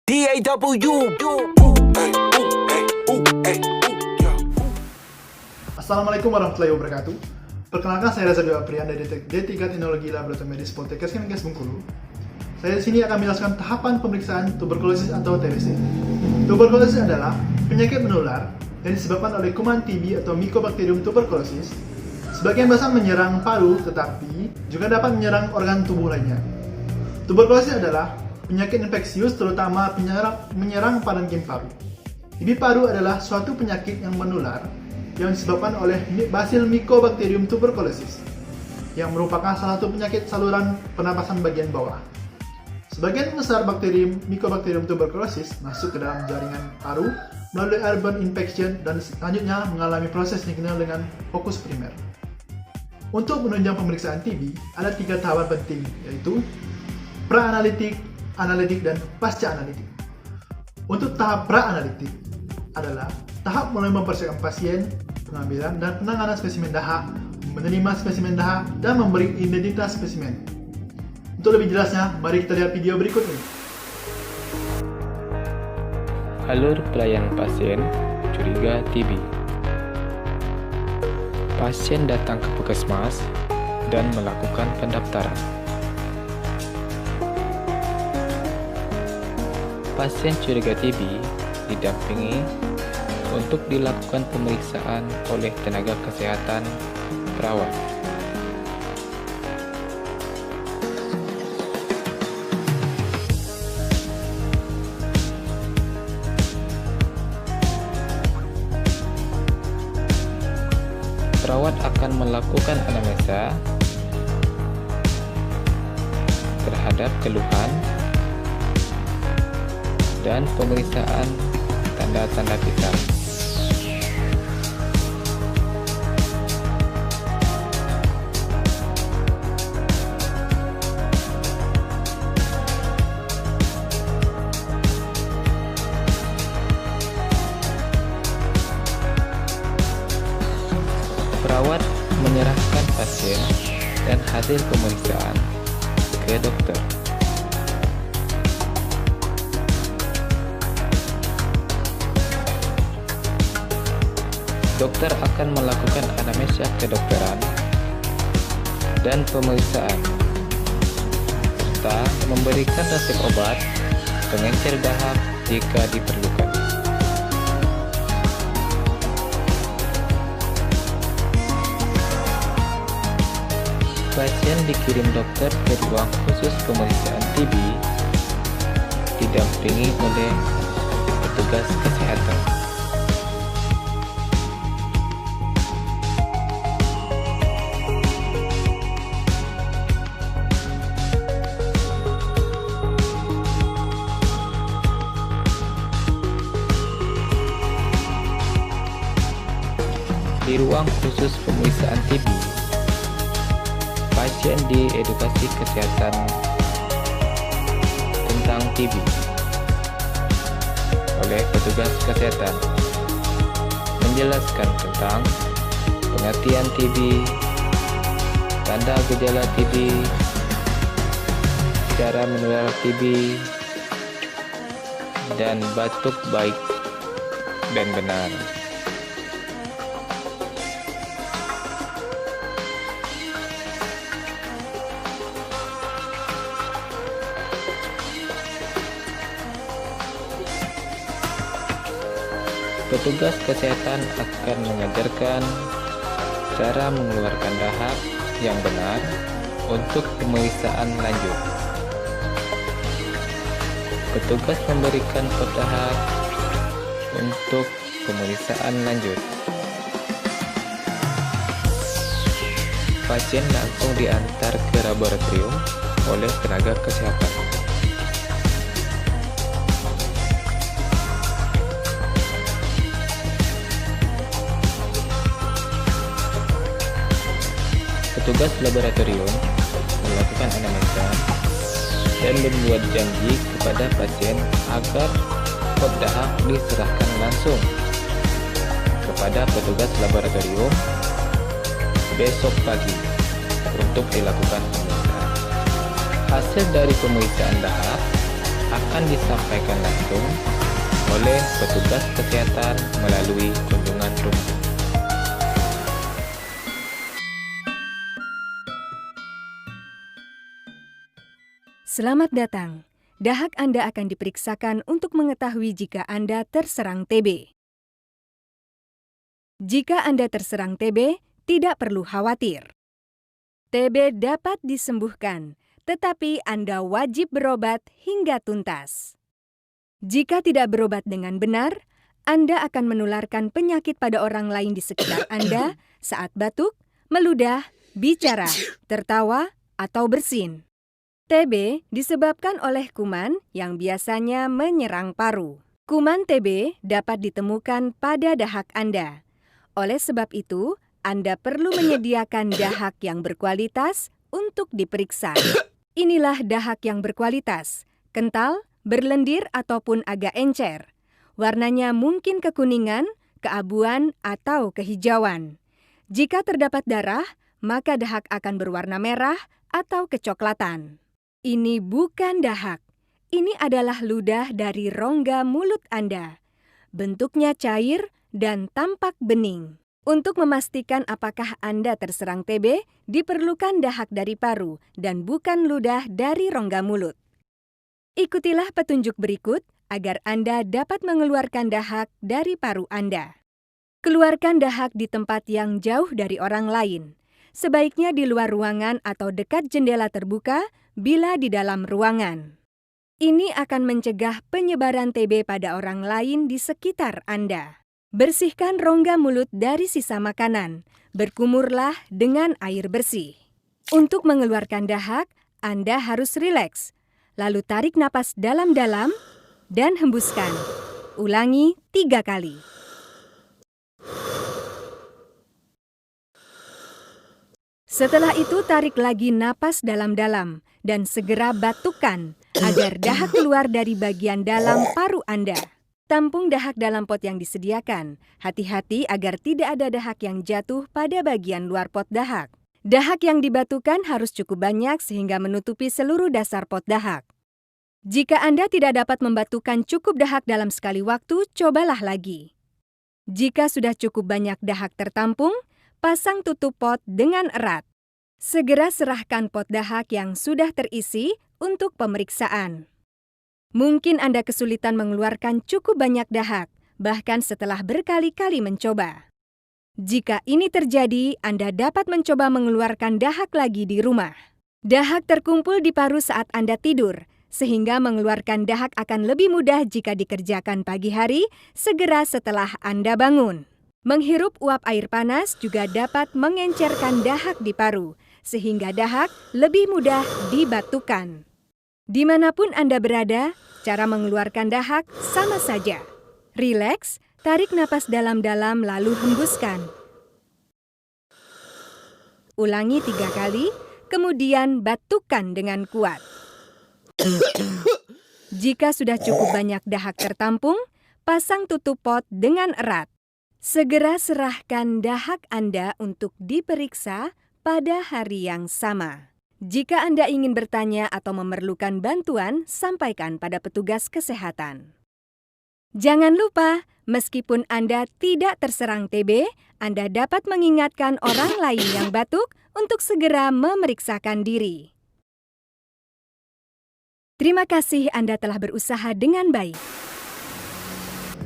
DAW. Assalamualaikum warahmatullahi wabarakatuh. Perkenalkan, saya Reza Dewa Prian dari D3 Teknologi Laboratorium Medis Poltekkes Kemenkes Bengkulu. Saya di sini akan menjelaskan tahapan pemeriksaan tuberkulosis atau TBC. Tuberkulosis adalah penyakit menular yang disebabkan oleh kuman TB atau Mycobacterium tuberculosis. Sebagian besar menyerang paru, tetapi juga dapat menyerang organ tubuh lainnya. Tuberkulosis adalah penyakit infeksius terutama menyerang parenkim paru. TB paru adalah suatu penyakit yang menular yang disebabkan oleh basil Mycobacterium tuberculosis yang merupakan salah satu penyakit saluran pernapasan bagian bawah. Sebagian besar bakteri Mycobacterium tuberculosis masuk ke dalam jaringan paru melalui airborne infection dan selanjutnya mengalami proses yang dikenal dengan fokus primer. Untuk menunjang pemeriksaan TB, ada 3 tahapan penting, yaitu pra-analitik, analitik, dan pasca-analitik. Untuk tahap pra-analitik adalah tahap mulai mempersiapkan pasien, pengambilan dan penanganan spesimen dahak, menerima spesimen dahak, dan memberi identitas spesimen. Untuk lebih jelasnya, mari kita lihat video berikut ini. Alur pelayanan pasien curiga TB. Pasien datang ke puskesmas dan melakukan pendaftaran. Pasien curiga TB didampingi untuk dilakukan pemeriksaan oleh tenaga kesehatan perawat. Perawat akan melakukan anamnesa terhadap keluhan dan pemeriksaan tanda-tanda vital. Perawat menyerahkan pasien dan hasil pemeriksaan ke dokter. Dokter akan melakukan anamnesa kedokteran dan pemeriksaan, serta memberikan resep obat pengencer dahak jika diperlukan. Pasien dikirim dokter ke ruang khusus pemeriksaan TB, didampingi oleh petugas kesehatan. Di ruang khusus pemeriksaan TB, pasien diedukasi kesehatan tentang TB oleh petugas kesehatan, menjelaskan tentang pengertian TB, tanda gejala TB, cara menular TB, dan batuk baik dan benar. Petugas kesehatan akan mengajarkan cara mengeluarkan dahak yang benar untuk pemeriksaan lanjut. Petugas memberikan pot dahak untuk pemeriksaan lanjut. Pasien langsung diantar ke laboratorium oleh tenaga kesehatan. Petugas laboratorium melakukan anamnesa dan membuat janji kepada pasien agar pot dahak diserahkan langsung kepada petugas laboratorium besok pagi untuk dilakukan pemeriksaan. Hasil dari pemeriksaan dahak akan disampaikan langsung oleh petugas kesehatan melalui kunjungan rumah. Selamat datang. Dahak Anda akan diperiksakan untuk mengetahui jika Anda terserang TB. Jika Anda terserang TB, tidak perlu khawatir. TB dapat disembuhkan, tetapi Anda wajib berobat hingga tuntas. Jika tidak berobat dengan benar, Anda akan menularkan penyakit pada orang lain di sekitar Anda saat batuk, meludah, bicara, tertawa, atau bersin. TB disebabkan oleh kuman yang biasanya menyerang paru. Kuman TB dapat ditemukan pada dahak Anda. Oleh sebab itu, Anda perlu menyediakan dahak yang berkualitas untuk diperiksa. Inilah dahak yang berkualitas, kental, berlendir ataupun agak encer. Warnanya mungkin kekuningan, keabuan, atau kehijauan. Jika terdapat darah, maka dahak akan berwarna merah atau kecoklatan. Ini bukan dahak. Ini adalah ludah dari rongga mulut Anda. Bentuknya cair dan tampak bening. Untuk memastikan apakah Anda terserang TB, diperlukan dahak dari paru dan bukan ludah dari rongga mulut. Ikutilah petunjuk berikut agar Anda dapat mengeluarkan dahak dari paru Anda. Keluarkan dahak di tempat yang jauh dari orang lain. Sebaiknya di luar ruangan atau dekat jendela terbuka bila di dalam ruangan. Ini akan mencegah penyebaran TB pada orang lain di sekitar Anda. Bersihkan rongga mulut dari sisa makanan. Berkumurlah dengan air bersih. Untuk mengeluarkan dahak, Anda harus rileks. Lalu tarik napas dalam-dalam dan hembuskan. Ulangi 3 kali. Setelah itu tarik lagi napas dalam-dalam dan segera batukkan agar dahak keluar dari bagian dalam paru Anda. Tampung dahak dalam pot yang disediakan. Hati-hati agar tidak ada dahak yang jatuh pada bagian luar pot dahak. Dahak yang dibatukan harus cukup banyak sehingga menutupi seluruh dasar pot dahak. Jika Anda tidak dapat membatukan cukup dahak dalam sekali waktu, cobalah lagi. Jika sudah cukup banyak dahak tertampung, pasang tutup pot dengan erat. Segera serahkan pot dahak yang sudah terisi untuk pemeriksaan. Mungkin Anda kesulitan mengeluarkan cukup banyak dahak, bahkan setelah berkali-kali mencoba. Jika ini terjadi, Anda dapat mencoba mengeluarkan dahak lagi di rumah. Dahak terkumpul di paru saat Anda tidur, sehingga mengeluarkan dahak akan lebih mudah jika dikerjakan pagi hari, segera setelah Anda bangun. Menghirup uap air panas juga dapat mengencerkan dahak di paru, sehingga dahak lebih mudah dibatukan. Dimanapun Anda berada, cara mengeluarkan dahak sama saja. Rileks, tarik napas dalam-dalam lalu hembuskan. Ulangi 3 kali, kemudian batukan dengan kuat. Jika sudah cukup banyak dahak tertampung, pasang tutup pot dengan erat. Segera serahkan dahak Anda untuk diperiksa pada hari yang sama. Jika Anda ingin bertanya atau memerlukan bantuan, sampaikan pada petugas kesehatan. Jangan lupa, meskipun Anda tidak terserang TB, Anda dapat mengingatkan orang lain yang batuk untuk segera memeriksakan diri. Terima kasih Anda telah berusaha dengan baik.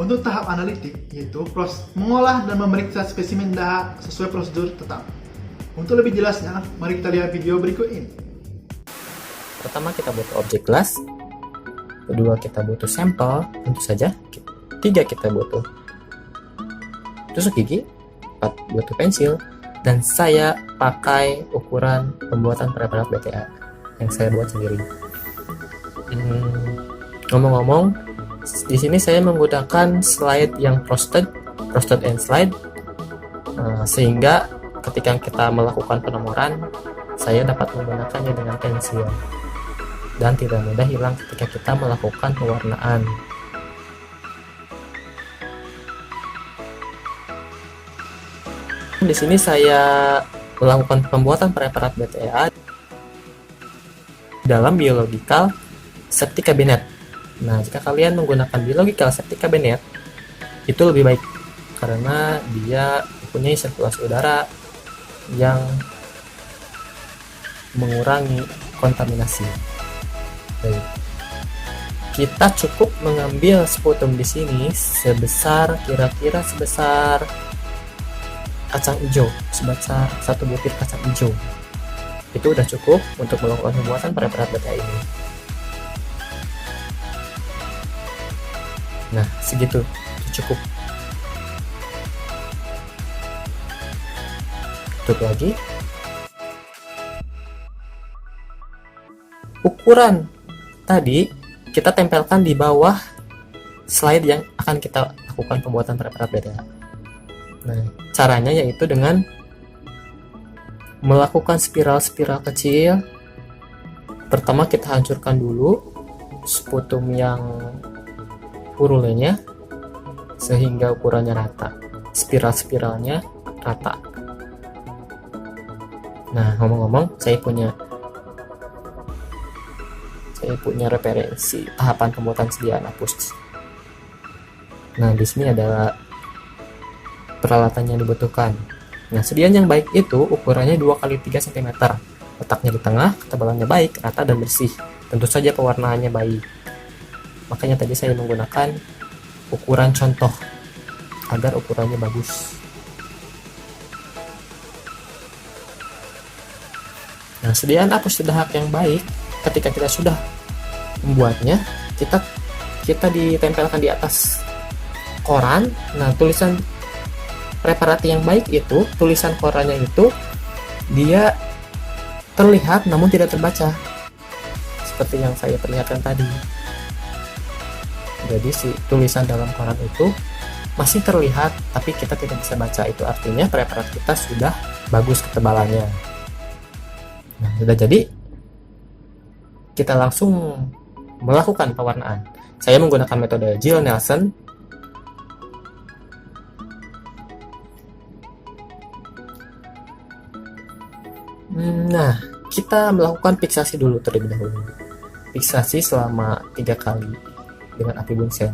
Untuk tahap analitik, yaitu mengolah dan memeriksa spesimen dahak sesuai prosedur tetap. Untuk lebih jelasnya, mari kita lihat video berikut ini. Pertama kita butuh objek gelas, kedua kita butuh sampel, tentu saja. Tiga kita butuh tusuk gigi, 4 butuh pensil, dan saya pakai ukuran pembuatan preparat BTA yang saya buat sendiri. Ngomong-ngomong, di sini saya menggunakan slide yang frosted end slide, sehingga ketika kita melakukan penomoran, saya dapat menggunakannya dengan pensil dan tidak mudah hilang ketika kita melakukan pewarnaan. Di sini saya melakukan pembuatan preparat BTA dalam biological safety cabinet. Nah, jika kalian menggunakan Biological Septic Cabinet, itu lebih baik karena dia mempunyai sirkulasi udara yang mengurangi kontaminasi. Baik. Kita cukup mengambil sputum di sini kira-kira sebesar kacang hijau, sebesar 1 butir kacang hijau. Itu udah cukup untuk melakukan pembuatan preparat BTA ini. Nah, segitu itu cukup. Tutup lagi. Ukuran tadi kita tempelkan di bawah slide yang akan kita lakukan pembuatan preparat BTA. Nah, caranya yaitu dengan melakukan spiral-spiral kecil. Pertama kita hancurkan dulu sputum yang purulenya sehingga ukurannya rata, spiral-spiralnya rata. Nah, ngomong-ngomong, saya punya referensi tahapan pembuatan sediaan apus. Nah, di sini adalah peralatan yang dibutuhkan. Nah, sediaan yang baik itu ukurannya 2x3 cm. Letaknya di tengah, ketebalannya baik, rata dan bersih. Tentu saja pewarnaannya baik. Makanya tadi saya menggunakan ukuran contoh agar ukurannya bagus. Nah, sediaan apus dahak yang baik ketika kita sudah membuatnya, kita ditempelkan di atas koran. Nah, tulisan preparat yang baik itu, tulisan korannya itu dia terlihat namun tidak terbaca, seperti yang saya perlihatkan tadi. Jadi si tulisan dalam koran itu masih terlihat tapi kita tidak bisa baca. Itu artinya preparat kita sudah bagus ketebalannya. Nah, sudah jadi, kita langsung melakukan pewarnaan. Saya menggunakan metode Jill Nelson. Nah, kita melakukan fiksasi dulu terlebih dahulu. Fiksasi selama 3 kali dengan api bunsen.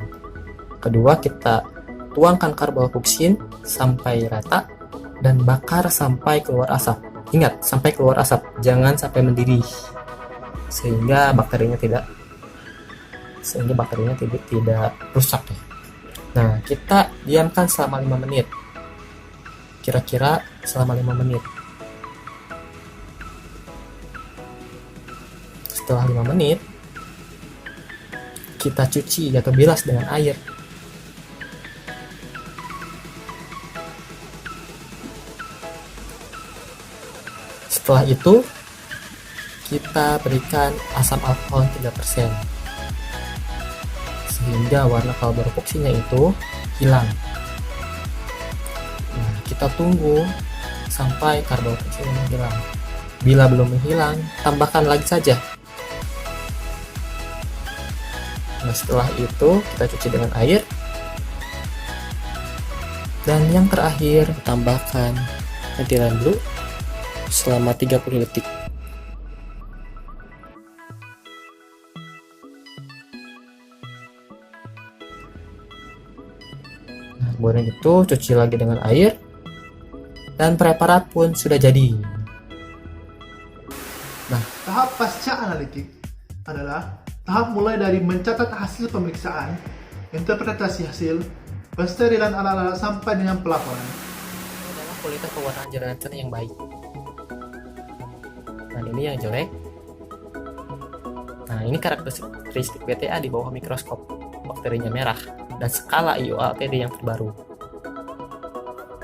Kedua, kita tuangkan karbofuksin sampai rata dan bakar sampai keluar asap. Ingat, sampai keluar asap, jangan sampai mendidih, sehingga bakterinya tidak rusak ya. Nah, kita diamkan selama 5 menit. Kira-kira selama 5 menit. Setelah 5 menit, kita cuci atau bilas dengan air. Setelah itu, kita berikan asam alkohol 3%, sehingga warna karbofuksinnya itu hilang. Nah, kita tunggu sampai karbofuksin menghilang. Bila belum menghilang, tambahkan lagi saja. Nah, setelah itu kita cuci dengan air. Dan yang terakhir, tambahkan etilen blue selama 30 detik. Nah, kemudian itu cuci lagi dengan air dan preparat pun sudah jadi. Nah, tahap pasca analitik adalah tahap mulai dari mencatat hasil pemeriksaan, interpretasi hasil, pensterilan alat-alat sampai dengan pelaporan. Ini adalah kualitas pewarnaan Johnson yang baik. Nah, ini yang jelek. Nah, ini karakteristik BTA di bawah mikroskop. Bakterinya merah dan skala IUALTD yang terbaru.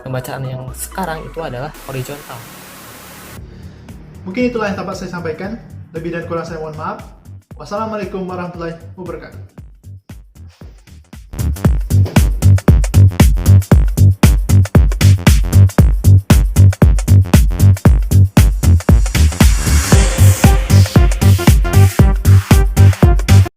Pembacaan yang sekarang itu adalah horizontal. Mungkin itulah yang dapat saya sampaikan. Lebih dan kurang saya mohon maaf. Wassalamualaikum warahmatullahi wabarakatuh.